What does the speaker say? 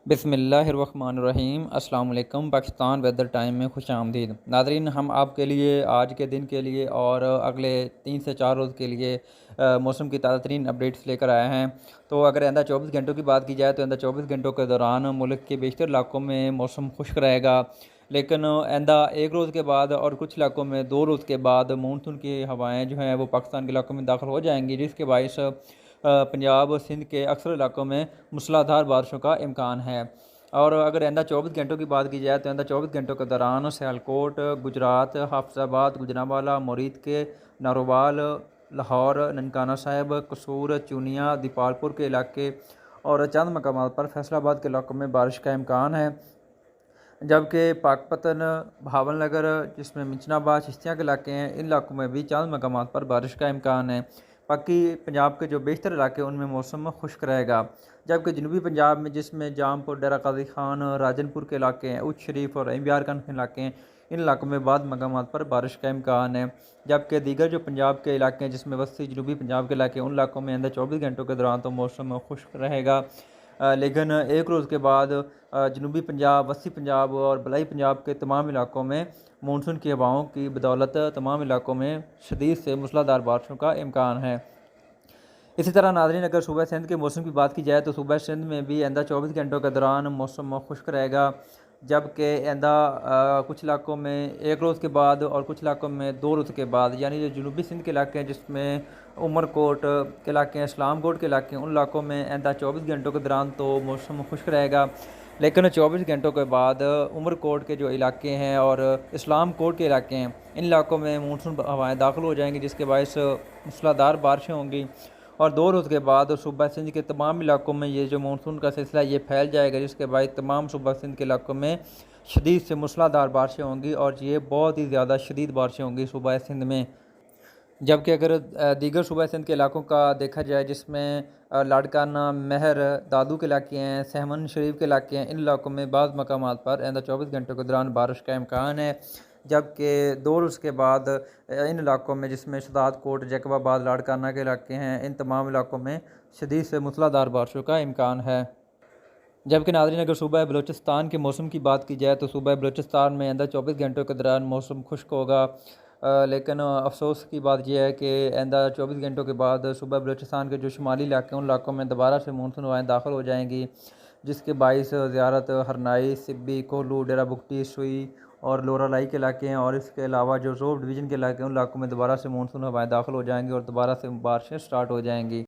बिस्मिल्लाहिर्रहमानिर्रहीम। अस्सलाम वालेकुम। पाकिस्तान वेदर टाइम में खुश आमदीद। नादरीन, हम आपके लिए आज के दिन के लिए और अगले 3 से 4 रोज़ के लिए मौसम की ताज़ा तरीन अपडेट्स लेकर आए हैं। तो अगर आइंदा 24 घंटों की बात की जाए तो आइंदा 24 घंटों के दौरान मुल्क के बेशतर इलाकों में मौसम खुश्क रहेगा। लेकिन आइंदा एक रोज़ के बाद और कुछ इलाकों में 2 रोज़ के बाद मानसून की हवाएँ जो हैं वो पाकिस्तान के इलाकों में दाखिल हो जाएंगी, जिसके बायस पंजाब सिंध के अक्सर इलाकों में मूसलाधार बारिशों का इम्कान है। और अगर आइंदा 24 घंटों की बात की जाए तो आइंदा 24 घंटों के दौरान सियालकोट, गुजरात, हाफिज़ाबाद, गुजरांवाला, मुरीद के, नारोवाल, लाहौर, ननकाना साहिब, कसूर, चूनिया, दीपालपुर के इलाके और चंद मकामात पर फैसलाबाद के इलाकों में बारिश का इम्कान है। जबकि पाकपतन, भावलनगर, जिसमें मिंचनाबाद, चिश्तिया के इलाके हैं, इन इलाकों में भी चंद मकामात पर बारिश का इम्कान है। बाकी पंजाब के जो बेशतर इलाके उनमें मौसम खुश्क रहेगा। जबकि जनूबी पंजाब में, जिसमें जामपुर, डेरा गाजी खान, राजनपुर के इलाके हैं, उच्च शरीफ और एम्बियारकन के इलाके हैं, इन इलाकों में बाद मकामात पर बारिश का इम्कान है। जबकि दीगर जो पंजाब के इलाके हैं, जिसमें वस्ती जनूबी पंजाब के इलाके हैं, उन इलाकों में अंदर 24 घंटों के दौरान तो मौसम खुश्क रहेगा। लेकिन एक रोज़ के बाद जनूबी पंजाब, वस्ती पंजाब और बलाई पंजाब के तमाम इलाकों में मानसून की हवाओं की बदौलत तमाम इलाकों में शदीद से मूसलाधार बारिशों का इम्कान है। इसी तरह नाज़रीन, अगर सूबा सिंध के मौसम की बात की जाए तो सूबा सिंध में भी आइंदा 24 घंटों के दौरान मौसम खुश्क रहेगा। जबकि आइंदा कुछ इलाकों में एक रोज़ के बाद और कुछ इलाकों में 2 रोज़ के बाद, यानी जो जनूबी सिंध के इलाके हैं, जिसमें उमरकोट के इलाके हैं, इस्लामकोट के इलाके हैं, उन इलाकों में आइंदा 24 घंटों के दौरान तो मौसम खुश्क रहेगा। लेकिन 24 घंटों के बाद उमरकोट के जो इलाके हैं और इस्लामकोट के इलाके हैं, इन इलाकों में मानसून हवाएँ दाखिल हो जाएंगी, जिसके बायस मूसलाधार बारिशें होंगी। और 2 रोज़ के बाद सूबा सिंध के तमाम इलाकों में ये जो मानसून का सिलसिला ये फैल जाएगा, जिसके बाद तमाम सूबा सिंध के इलाकों में शदीद से मूसलाधार बारिशें होंगी और ये बहुत ही ज़्यादा शदीद बारिशें होंगी सूबा सिंध में। जबकि अगर दीगर सूबा सिंध के इलाकों का देखा जाए, जिसमें लाड़काना, महर, दादू के इलाके हैं, सहमन शरीफ के इलाके हैं, इन इलाकों में बाज़ मकामात पर आइंदा 24 घंटों के दौरान बारिश का इम्कान है। जबकि 2 रोज़ के बाद इन इलाकों में, जिसमें शदाद कोट, जैकबाबाद, लाड़काना के इलाके हैं, इन तमाम इलाकों में शदीद से मूसलाधार बारिशों का इम्कान है। जबकि नाज़रीन, अगर सूबा बलूचिस्तान के मौसम की बात की जाए तो सूबा बलूचिस्तान में आइंदा 24 घंटों के दौरान मौसम खुश्क होगा। लेकिन अफसोस की बात यह है कि आइंदा 24 घंटों के बाद सूबा बलूचिस्तान के जो शुमाली इलाके हैं, उन इलाकों में दोबारा से मानसून हवाएँ दाखिल हो जाएंगी, जिसके बायस ज़ियारत, हरनाई, सिब्बी, कोहलू, डेरा बुगटी, सुई और लोरालाई के इलाके हैं। और इसके अलावा जो जोब डिवीज़न के इलाके हैं, उन इलाकों में दोबारा से मानसून हवाएँ दाखिल हो जाएंगी और दोबारा से बारिशें स्टार्ट हो जाएंगी।